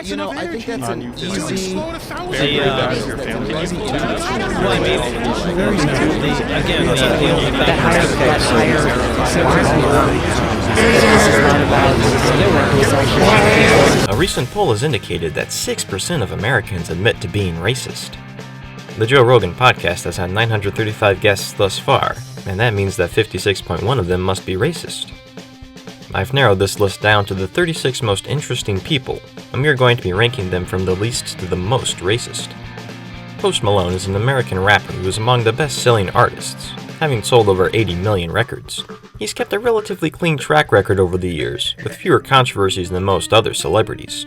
You know, I think that's an easy... Well, I mean, again, a recent poll has indicated that 6% of Americans admit to being racist. The Joe Rogan podcast has had 935 guests thus far, and that means that 56.1 of them must be racist. I've narrowed this list down to the 36 most interesting people, and we are going to be ranking them from the least to the most racist. Post Malone is an American rapper who is among the best-selling artists, having sold over 80 million records. He's kept a relatively clean track record over the years, with fewer controversies than most other celebrities.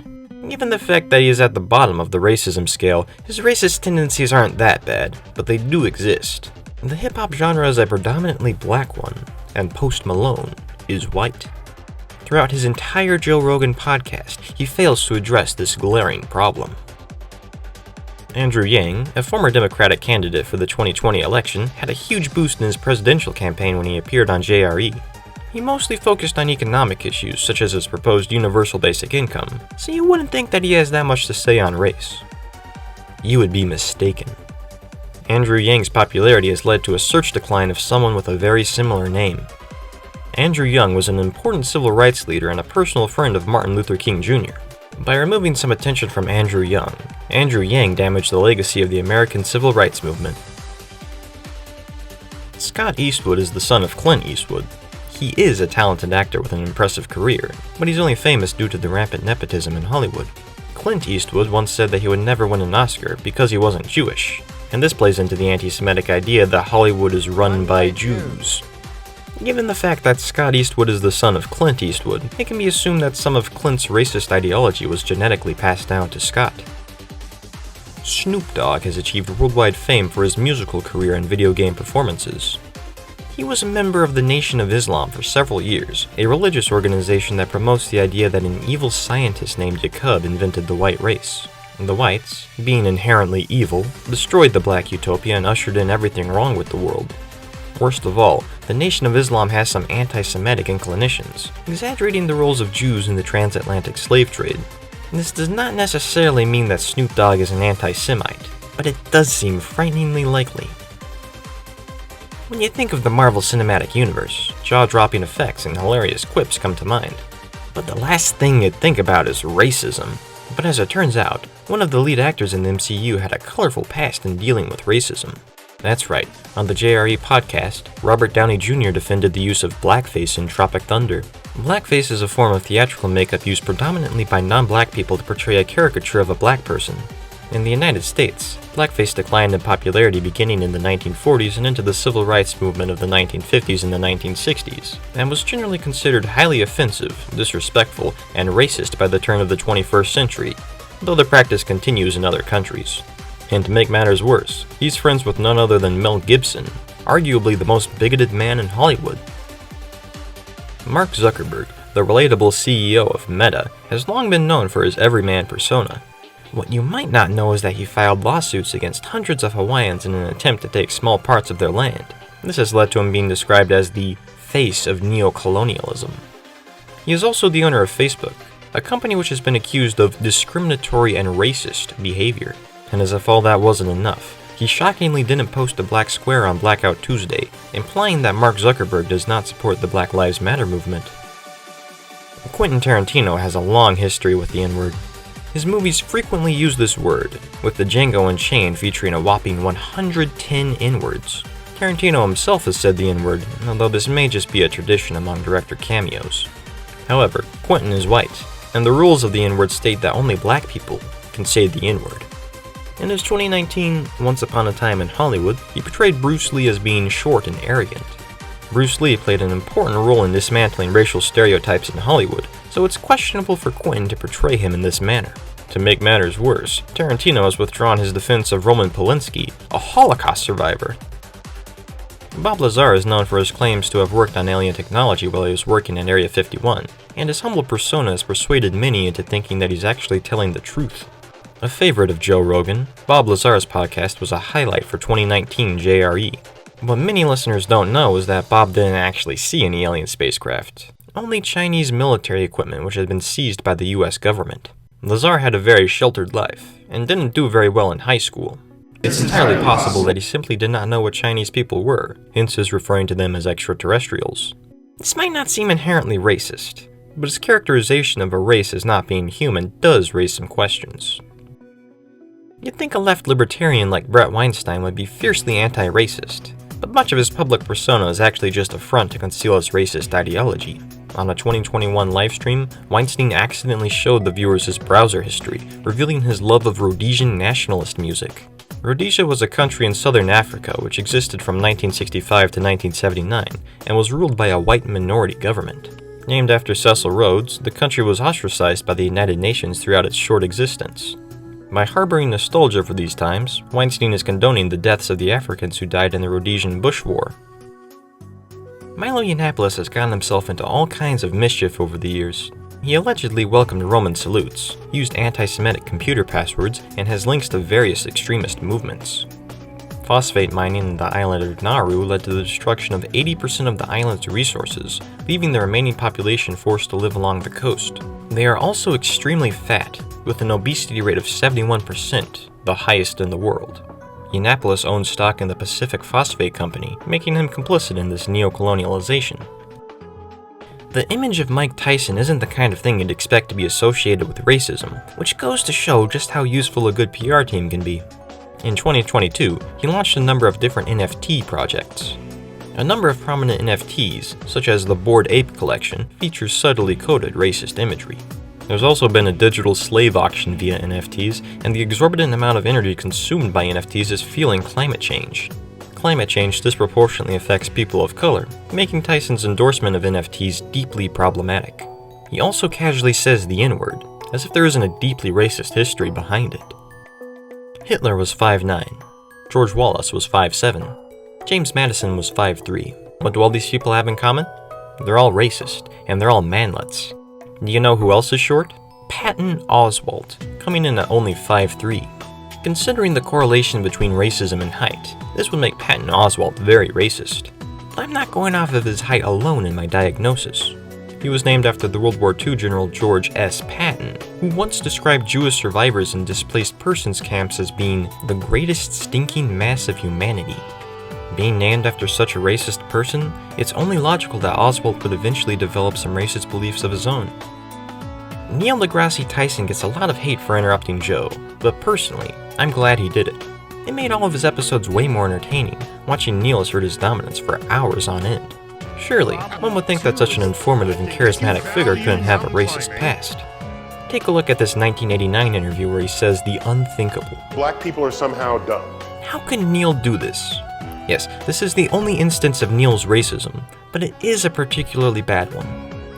Given the fact that he is at the bottom of the racism scale, his racist tendencies aren't that bad, but they do exist. The hip-hop genre is a predominantly black one, and Post Malone is white. Throughout his entire Joe Rogan podcast, he fails to address this glaring problem. Andrew Yang, a former Democratic candidate for the 2020 election, had a huge boost in his presidential campaign when he appeared on JRE. He mostly focused on economic issues, such as his proposed universal basic income, so you wouldn't think that he has that much to say on race. You would be mistaken. Andrew Yang's popularity has led to a search decline of someone with a very similar name. Andrew Yang was an important civil rights leader and a personal friend of Martin Luther King Jr. By removing some attention from Andrew Yang damaged the legacy of the American civil rights movement. Scott Eastwood is the son of Clint Eastwood. He is a talented actor with an impressive career, but he's only famous due to the rampant nepotism in Hollywood. Clint Eastwood once said that he would never win an Oscar because he wasn't Jewish, and this plays into the anti-Semitic idea that Hollywood is run by Jews. Given the fact that Scott Eastwood is the son of Clint Eastwood, it can be assumed that some of Clint's racist ideology was genetically passed down to Scott. Snoop Dogg has achieved worldwide fame for his musical career and video game performances. He was a member of the Nation of Islam for several years, a religious organization that promotes the idea that an evil scientist named Jacob invented the white race. The whites, being inherently evil, destroyed the black utopia and ushered in everything wrong with the world. Worst of all, the Nation of Islam has some anti-Semitic inclinations, exaggerating the roles of Jews in the transatlantic slave trade. This does not necessarily mean that Snoop Dogg is an anti-Semite, but it does seem frighteningly likely. When you think of the Marvel Cinematic Universe, jaw-dropping effects and hilarious quips come to mind. But the last thing you'd think about is racism. But as it turns out, one of the lead actors in the MCU had a colorful past in dealing with racism. That's right, on the JRE podcast, Robert Downey Jr. defended the use of blackface in Tropic Thunder. Blackface is a form of theatrical makeup used predominantly by non-black people to portray a caricature of a black person. In the United States, blackface declined in popularity beginning in the 1940s and into the civil rights movement of the 1950s and the 1960s, and was generally considered highly offensive, disrespectful, and racist by the turn of the 21st century, though the practice continues in other countries. And to make matters worse, he's friends with none other than Mel Gibson, arguably the most bigoted man in Hollywood. Mark Zuckerberg, the relatable CEO of Meta, has long been known for his everyman persona. What you might not know is that he filed lawsuits against hundreds of Hawaiians in an attempt to take small parts of their land. This has led to him being described as the face of neocolonialism. He is also the owner of Facebook, a company which has been accused of discriminatory and racist behavior. And as if all that wasn't enough, he shockingly didn't post a black square on Blackout Tuesday, implying that Mark Zuckerberg does not support the Black Lives Matter movement. Quentin Tarantino has a long history with the N-word. His movies frequently use this word, with the Django Unchained featuring a whopping 110 N-words. Tarantino himself has said the N-word, although this may just be a tradition among director cameos. However, Quentin is white, and the rules of the N-word state that only black people can say the N-word. In his 2019 Once Upon a Time in Hollywood, he portrayed Bruce Lee as being short and arrogant. Bruce Lee played an important role in dismantling racial stereotypes in Hollywood, so it's questionable for Quentin to portray him in this manner. To make matters worse, Tarantino has withdrawn his defense of Roman Polanski, a Holocaust survivor. Bob Lazar is known for his claims to have worked on alien technology while he was working in Area 51, and his humble persona has persuaded many into thinking that he's actually telling the truth. A favorite of Joe Rogan, Bob Lazar's podcast was a highlight for 2019 JRE. What many listeners don't know is that Bob didn't actually see any alien spacecraft, only Chinese military equipment which had been seized by the US government. The Tsar had a very sheltered life, and didn't do very well in high school. It's entirely possible that he simply did not know what Chinese people were, hence his referring to them as extraterrestrials. This might not seem inherently racist, but his characterization of a race as not being human does raise some questions. You'd think a left libertarian like Bret Weinstein would be fiercely anti-racist, but much of his public persona is actually just a front to conceal his racist ideology. On a 2021 livestream, Weinstein accidentally showed the viewers his browser history, revealing his love of Rhodesian nationalist music. Rhodesia was a country in southern Africa which existed from 1965 to 1979 and was ruled by a white minority government. Named after Cecil Rhodes, the country was ostracized by the United Nations throughout its short existence. By harboring nostalgia for these times, Weinstein is condoning the deaths of the Africans who died in the Rhodesian Bush War. Milo Yiannopoulos has gotten himself into all kinds of mischief over the years. He allegedly welcomed Roman salutes, used anti-Semitic computer passwords, and has links to various extremist movements. Phosphate mining in the island of Nauru led to the destruction of 80% of the island's resources, leaving the remaining population forced to live along the coast. They are also extremely fat, with an obesity rate of 71%, the highest in the world. Yiannopoulos owns stock in the Pacific Phosphate Company, making him complicit in this neo-colonialization. The image of Mike Tyson isn't the kind of thing you'd expect to be associated with racism, which goes to show just how useful a good PR team can be. In 2022, he launched a number of different NFT projects. A number of prominent NFTs, such as the Bored Ape collection, features subtly coded racist imagery. There's also been a digital slave auction via NFTs, and the exorbitant amount of energy consumed by NFTs is fueling climate change. Climate change disproportionately affects people of color, making Tyson's endorsement of NFTs deeply problematic. He also casually says the N-word, as if there isn't a deeply racist history behind it. Hitler was 5'9", George Wallace was 5'7", James Madison was 5'3". What do all these people have in common? They're all racist, and they're all manlets. Do you know who else is short? Patton Oswalt, coming in at only 5'3". Considering the correlation between racism and height, this would make Patton Oswalt very racist. But I'm not going off of his height alone in my diagnosis. He was named after the World War II General George S. Patton, who once described Jewish survivors in displaced persons camps as being the greatest stinking mass of humanity. Being named after such a racist person, it's only logical that Oswald would eventually develop some racist beliefs of his own. Neil deGrasse Tyson gets a lot of hate for interrupting Joe, but personally, I'm glad he did it. It made all of his episodes way more entertaining, watching Neil assert his dominance for hours on end. Surely, one would think that such an informative and charismatic figure couldn't have a racist past. Take a look at this 1989 interview where he says the unthinkable. Black people are somehow dumb. How can Neil do this? Yes, this is the only instance of Neil's racism, but it is a particularly bad one.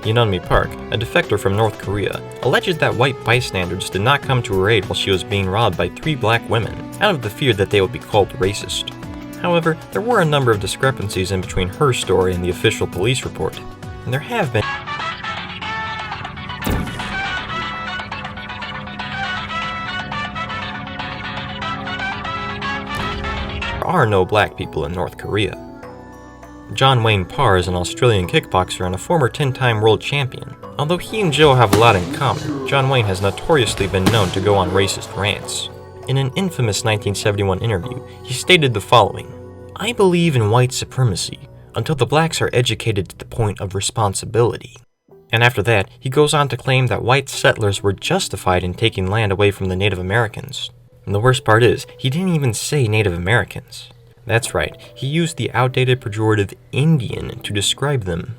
Yeonmi Park, a defector from North Korea, alleged that white bystanders did not come to her aid while she was being robbed by 3 black women, out of the fear that they would be called racist. However, there were a number of discrepancies in between her story and the official police report, and there have been There are no black people in North Korea. John Wayne Parr is an Australian kickboxer and a former 10-time world champion. Although he and Joe have a lot in common, John Wayne has notoriously been known to go on racist rants. In an infamous 1971 interview, he stated the following: "I believe in white supremacy until the blacks are educated to the point of responsibility." And after that, he goes on to claim that white settlers were justified in taking land away from the Native Americans. And the worst part is, he didn't even say Native Americans. That's right, he used the outdated pejorative Indian to describe them.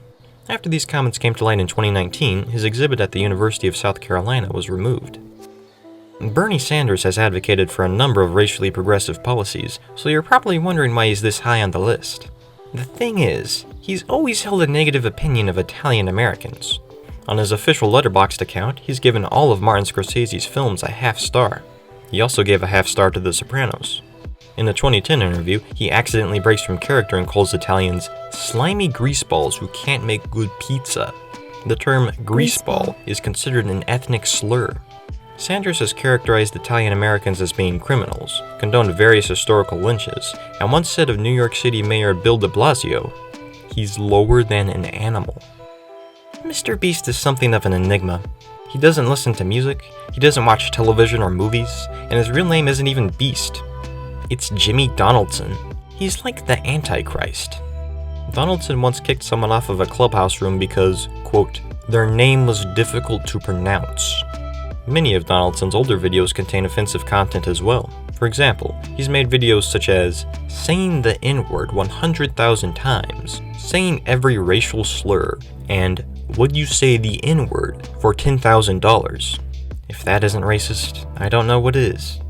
After these comments came to light in 2019, his exhibit at the University of South Carolina was removed. Bernie Sanders has advocated for a number of racially progressive policies, so you're probably wondering why he's this high on the list. The thing is, he's always held a negative opinion of Italian Americans. On his official Letterboxd account, he's given all of Martin Scorsese's films a half star. He also gave a half star to The Sopranos. In a 2010 interview, he accidentally breaks from character and calls Italians slimy greaseballs who can't make good pizza. The term greaseball is considered an ethnic slur. Sanders has characterized Italian Americans as being criminals, condoned various historical lynches, and once said of New York City Mayor Bill de Blasio, "He's lower than an animal." Mr. Beast is something of an enigma. He doesn't listen to music, he doesn't watch television or movies, and his real name isn't even Beast. It's Jimmy Donaldson. He's like the Antichrist. Donaldson once kicked someone off of a clubhouse room because, quote, their name was difficult to pronounce. Many of Donaldson's older videos contain offensive content as well. For example, he's made videos such as saying the N-word 100,000 times, saying every racial slur, and would you say the N-word for $10,000? If that isn't racist, I don't know what is.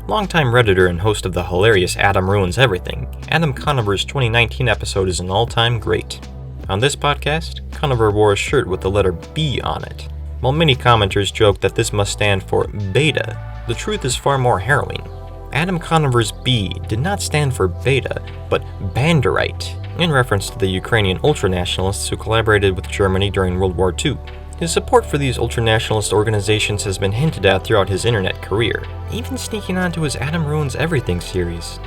Longtime Redditor and host of the hilarious Adam Ruins Everything, Adam Conover's 2019 episode is an all-time great. On this podcast, Conover wore a shirt with the letter B on it. While many commenters joke that this must stand for beta, the truth is far more harrowing. Adam Conover's B did not stand for beta, but Banderite, in reference to the Ukrainian ultranationalists who collaborated with Germany during World War II. His support for these ultranationalist organizations has been hinted at throughout his internet career, even sneaking onto his Adam Ruins Everything series.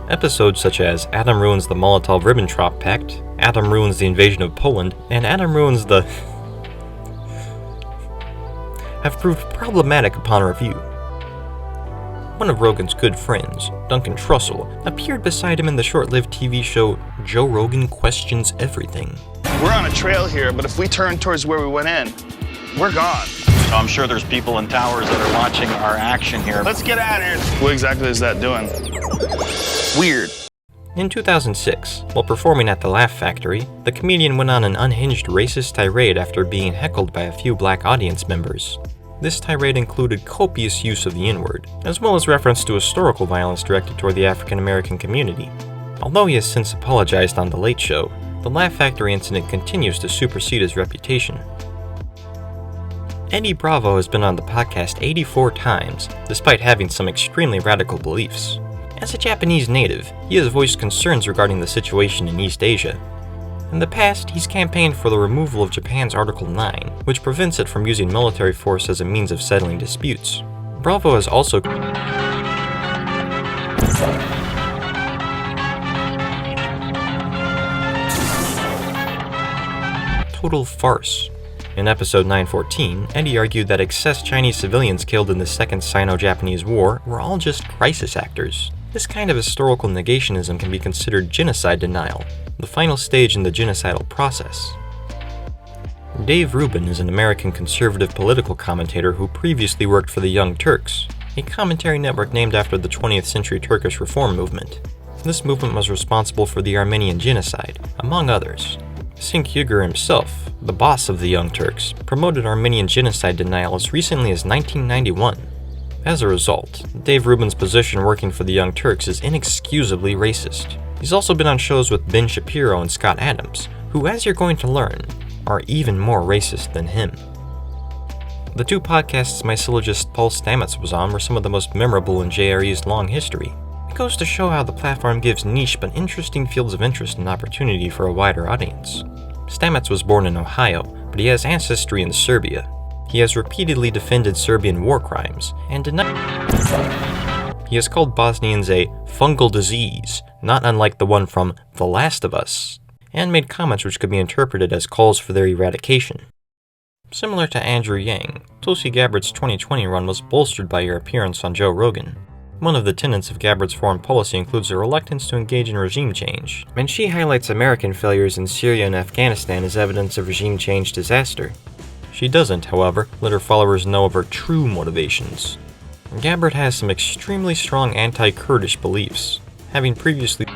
Episodes such as Adam Ruins the Molotov-Ribbentrop Pact, Adam Ruins the Invasion of Poland, and Adam Ruins the have proved problematic upon review. One of Rogan's good friends, Duncan Trussell, appeared beside him in the short-lived TV show Joe Rogan Questions Everything. We're on a trail here, but if we turn towards where we went in, we're gone. So I'm sure there's people in towers that are watching our action here. Let's get out of here. What exactly is that doing? Weird. In 2006, while performing at the Laugh Factory, the comedian went on an unhinged racist tirade after being heckled by a few black audience members. This tirade included copious use of the N-word, as well as reference to historical violence directed toward the African American community. Although he has since apologized on The Late Show, the Laugh Factory incident continues to supersede his reputation. Eddie Bravo has been on the podcast 84 times, despite having some extremely radical beliefs. As a Japanese native, he has voiced concerns regarding the situation in East Asia. In the past, he's campaigned for the removal of Japan's Article 9, which prevents it from using military force as a means of settling disputes. Bravo has also total farce. In episode 914, Eddie argued that excess Chinese civilians killed in the Second Sino-Japanese War were all just crisis actors. This kind of historical negationism can be considered genocide denial, the final stage in the genocidal process. Dave Rubin is an American conservative political commentator who previously worked for the Young Turks, a commentary network named after the 20th century Turkish reform movement. This movement was responsible for the Armenian genocide, among others. Cenk Uygur himself, the boss of the Young Turks, promoted Armenian genocide denial as recently as 1991. As a result, Dave Rubin's position working for the Young Turks is inexcusably racist. He's also been on shows with Ben Shapiro and Scott Adams, who, as you're going to learn, are even more racist than him. The two podcasts my syllogist Paul Stamets was on were some of the most memorable in JRE's long history. It goes to show how the platform gives niche but interesting fields of interest and opportunity for a wider audience. Stamets was born in Ohio, but he has ancestry in Serbia. He has repeatedly defended Serbian war crimes and he has called Bosnians a fungal disease, not unlike the one from The Last of Us, and made comments which could be interpreted as calls for their eradication. Similar to Andrew Yang, Tulsi Gabbard's 2020 run was bolstered by her appearance on Joe Rogan. One of the tenets of Gabbard's foreign policy includes a reluctance to engage in regime change, and she highlights American failures in Syria and Afghanistan as evidence of regime change disaster. She doesn't, however, let her followers know of her true motivations. Gabbard has some extremely strong anti-Kurdish beliefs, having previously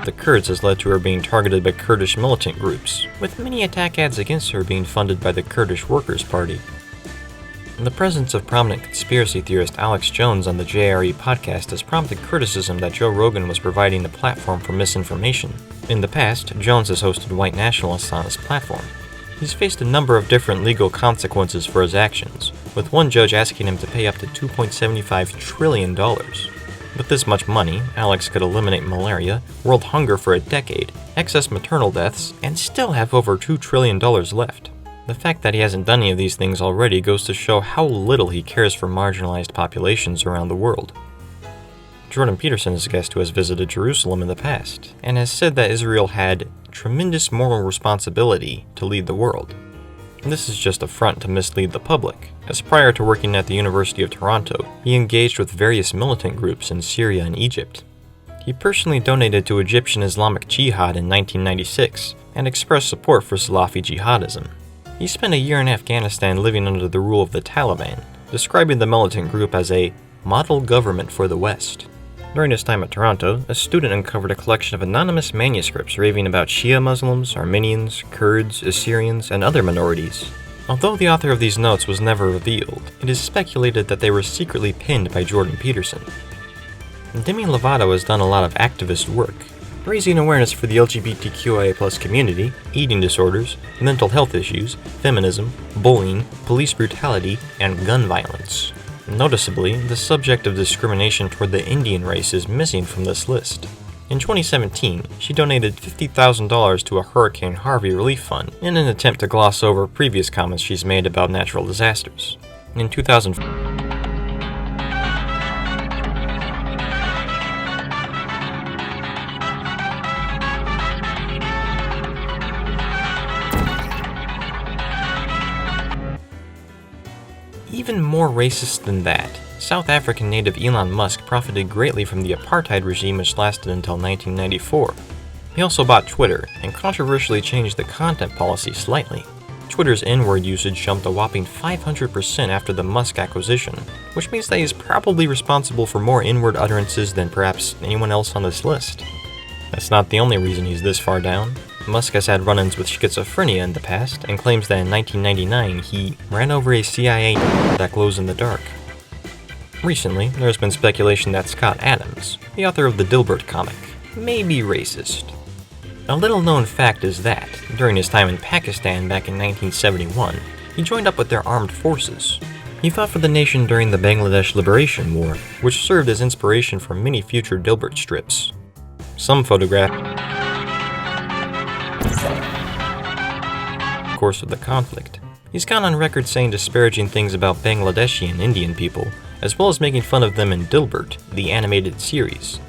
the Kurds has led to her being targeted by Kurdish militant groups, with many attack ads against her being funded by the Kurdish Workers' Party. The presence of prominent conspiracy theorist Alex Jones on the JRE podcast has prompted criticism that Joe Rogan was providing a platform for misinformation. In the past, Jones has hosted white nationalists on his platform. He's faced a number of different legal consequences for his actions, with one judge asking him to pay up to $2.75 trillion. With this much money, Alex could eliminate malaria, world hunger for a decade, excess maternal deaths, and still have over $2 trillion left. The fact that he hasn't done any of these things already goes to show how little he cares for marginalized populations around the world. Jordan Peterson is a guest who has visited Jerusalem in the past, and has said that Israel had tremendous moral responsibility to lead the world. This is just a front to mislead the public, as prior to working at the University of Toronto, he engaged with various militant groups in Syria and Egypt. He personally donated to Egyptian Islamic Jihad in 1996, and expressed support for Salafi jihadism. He spent a year in Afghanistan living under the rule of the Taliban, describing the militant group as a model government for the West. During his time at Toronto, a student uncovered a collection of anonymous manuscripts raving about Shia Muslims, Armenians, Kurds, Assyrians, and other minorities. Although the author of these notes was never revealed, it is speculated that they were secretly penned by Jordan Peterson. Demi Lovato has done a lot of activist work, raising awareness for the LGBTQIA+ community, eating disorders, mental health issues, feminism, bullying, police brutality, and gun violence. Noticeably, the subject of discrimination toward the Indian race is missing from this list. In 2017, she donated $50,000 to a Hurricane Harvey relief fund in an attempt to gloss over previous comments she's made about natural disasters. In 2004, even more racist than that, South African native Elon Musk profited greatly from the apartheid regime which lasted until 1994. He also bought Twitter, and controversially changed the content policy slightly. Twitter's N-word usage jumped a whopping 500% after the Musk acquisition, which means that he's probably responsible for more N-word utterances than perhaps anyone else on this list. That's not the only reason he's this far down. Musk has had run-ins with schizophrenia in the past, and claims that in 1999 he ran over a CIA that glows in the dark. Recently, there has been speculation that Scott Adams, the author of the Dilbert comic, may be racist. A little-known fact is that, during his time in Pakistan back in 1971, he joined up with their armed forces. He fought for the nation during the Bangladesh Liberation War, which served as inspiration for many future Dilbert strips. Some photograph course of the conflict. He's gone on record saying disparaging things about Bangladeshi and Indian people, as well as making fun of them in Dilbert, the animated series.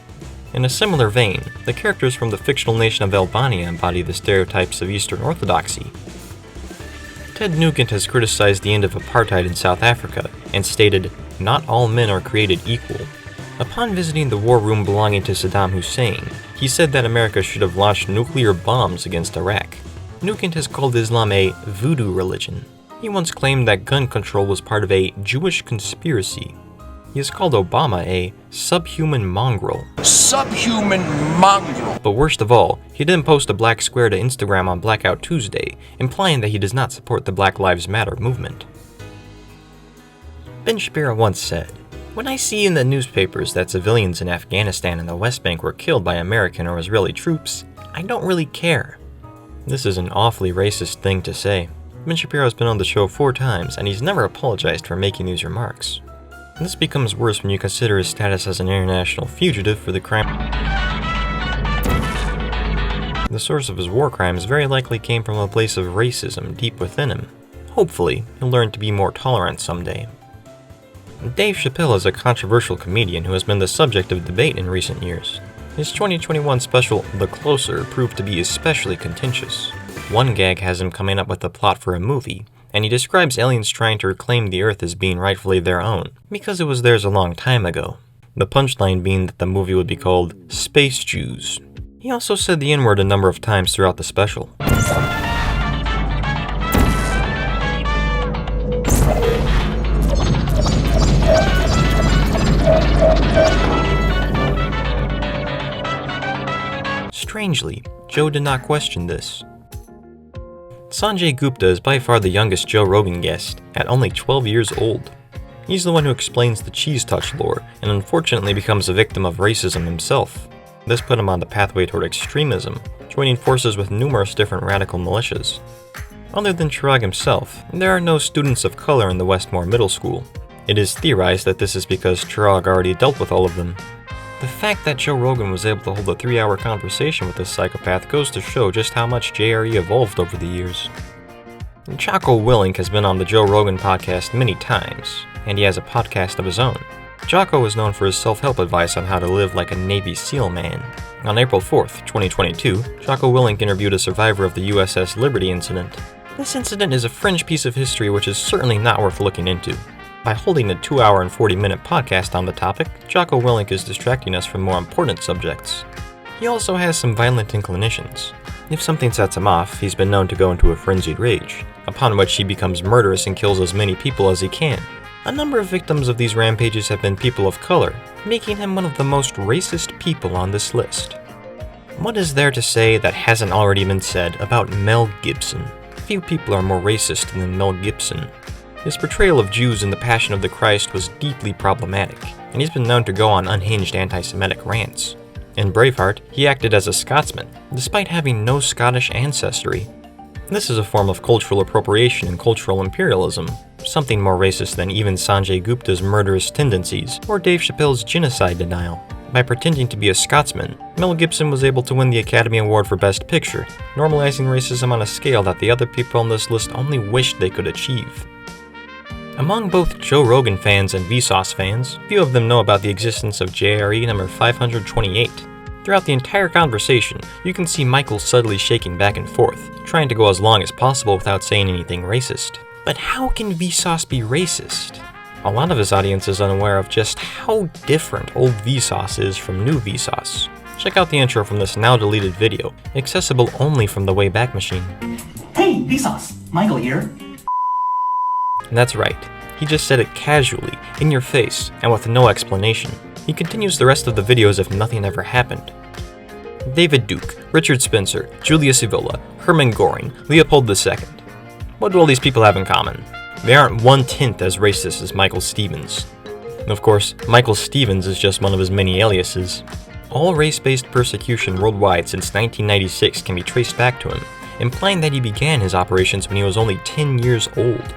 In a similar vein, the characters from the fictional nation of Albania embody the stereotypes of Eastern Orthodoxy. Ted Nugent has criticized the end of apartheid in South Africa, and stated, "Not all men are created equal." Upon visiting the war room belonging to Saddam Hussein, he said that America should have launched nuclear bombs against Iraq. Nugent has called Islam a voodoo religion. He once claimed that gun control was part of a Jewish conspiracy. He has called Obama a subhuman mongrel. Subhuman mongrel! But worst of all, he didn't post a black square to Instagram on Blackout Tuesday, implying that he does not support the Black Lives Matter movement. Ben Shapiro once said, "When I see in the newspapers that civilians in Afghanistan and the West Bank were killed by American or Israeli troops, I don't really care." This is an awfully racist thing to say. Ben Shapiro has been on the show 4 times, and he's never apologized for making these remarks. This becomes worse when you consider his status as an international fugitive for the crime. The source of his war crimes very likely came from a place of racism deep within him. Hopefully, he'll learn to be more tolerant someday. Dave Chappelle is a controversial comedian who has been the subject of debate in recent years. His 2021 special, The Closer, proved to be especially contentious. One gag has him coming up with a plot for a movie, and he describes aliens trying to reclaim the Earth as being rightfully their own, because it was theirs a long time ago. The punchline being that the movie would be called Space Jews. He also said the N-word a number of times throughout the special. Strangely, Joe did not question this. Sanjay Gupta is by far the youngest Joe Rogan guest, at only 12 years old. He's the one who explains the cheese touch lore, and unfortunately becomes a victim of racism himself. This put him on the pathway toward extremism, joining forces with numerous different radical militias. Other than Chirag himself, there are no students of color in the Westmore Middle School. It is theorized that this is because Chirag already dealt with all of them. The fact that Joe Rogan was able to hold a 3-hour conversation with this psychopath goes to show just how much JRE evolved over the years. Jocko Willink has been on the Joe Rogan podcast many times, and he has a podcast of his own. Jocko is known for his self-help advice on how to live like a Navy SEAL man. On April 4th, 2022, Jocko Willink interviewed a survivor of the USS Liberty incident. This incident is a fringe piece of history which is certainly not worth looking into. By holding a 2-hour and 40-minute podcast on the topic, Jocko Willink is distracting us from more important subjects. He also has some violent inclinations. If something sets him off, he's been known to go into a frenzied rage, upon which he becomes murderous and kills as many people as he can. A number of victims of these rampages have been people of color, making him one of the most racist people on this list. What is there to say that hasn't already been said about Mel Gibson? Few people are more racist than Mel Gibson. His portrayal of Jews in The Passion of the Christ was deeply problematic, and he's been known to go on unhinged anti-Semitic rants. In Braveheart, he acted as a Scotsman, despite having no Scottish ancestry. This is a form of cultural appropriation and cultural imperialism, something more racist than even Sanjay Gupta's murderous tendencies or Dave Chappelle's genocide denial. By pretending to be a Scotsman, Mel Gibson was able to win the Academy Award for Best Picture, normalizing racism on a scale that the other people on this list only wished they could achieve. Among both Joe Rogan fans and Vsauce fans, few of them know about the existence of JRE number 528. Throughout the entire conversation, you can see Michael subtly shaking back and forth, trying to go as long as possible without saying anything racist. But how can Vsauce be racist? A lot of his audience is unaware of just how different old Vsauce is from new Vsauce. Check out the intro from this now deleted video, accessible only from the Wayback Machine. Hey, Vsauce! Michael here. That's right, he just said it casually, in your face, and with no explanation. He continues the rest of the video as if nothing ever happened. David Duke, Richard Spencer, Julius Evola, Hermann Göring, Leopold II. What do all these people have in common? They aren't 1/10 as racist as Michael Stevens. Of course, Michael Stevens is just one of his many aliases. All race-based persecution worldwide since 1996 can be traced back to him, implying that he began his operations when he was only 10 years old.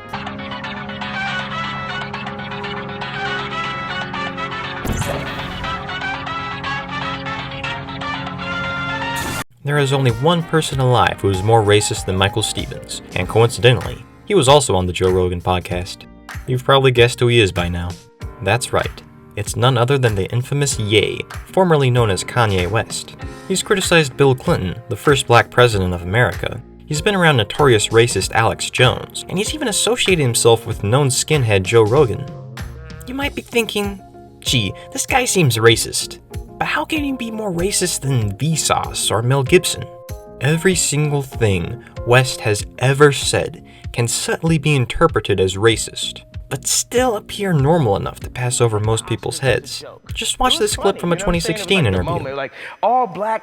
There is only one person alive who is more racist than Michael Stevens, and coincidentally, he was also on the Joe Rogan podcast. You've probably guessed who he is by now. That's right, it's none other than the infamous Ye, formerly known as Kanye West. He's criticized Bill Clinton, the first black president of America. He's been around notorious racist Alex Jones, and he's even associated himself with known skinhead Joe Rogan. You might be thinking, gee, this guy seems racist. But how can he be more racist than Vsauce or Mel Gibson? Every single thing West has ever said can subtly be interpreted as racist, but still appear normal enough to pass over most people's heads. Just watch this clip from a 2016 interview. Like all black,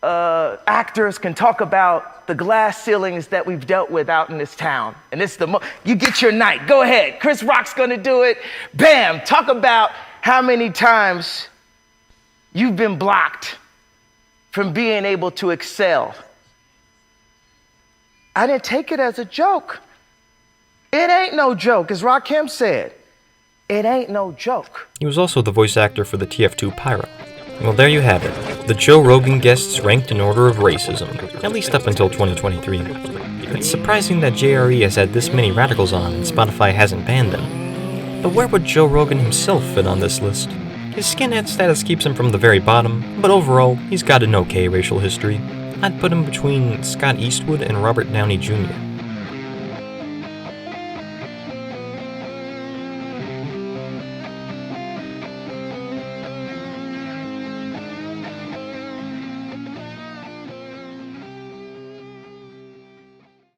actors can talk about the glass ceilings that we've dealt with out in this town. And it's you get your night, go ahead. Chris Rock's gonna do it. Bam, talk about how many times you've been blocked from being able to excel. I didn't take it as a joke. It ain't no joke, as Rakim said. It ain't no joke. He was also the voice actor for the TF2 Pyro. Well, there you have it. The Joe Rogan guests ranked in order of racism, at least up until 2023. It's surprising that JRE has had this many radicals on and Spotify hasn't banned them. But where would Joe Rogan himself fit on this list? His skinhead status keeps him from the very bottom, but overall, he's got an okay racial history. I'd put him between Scott Eastwood and Robert Downey Jr.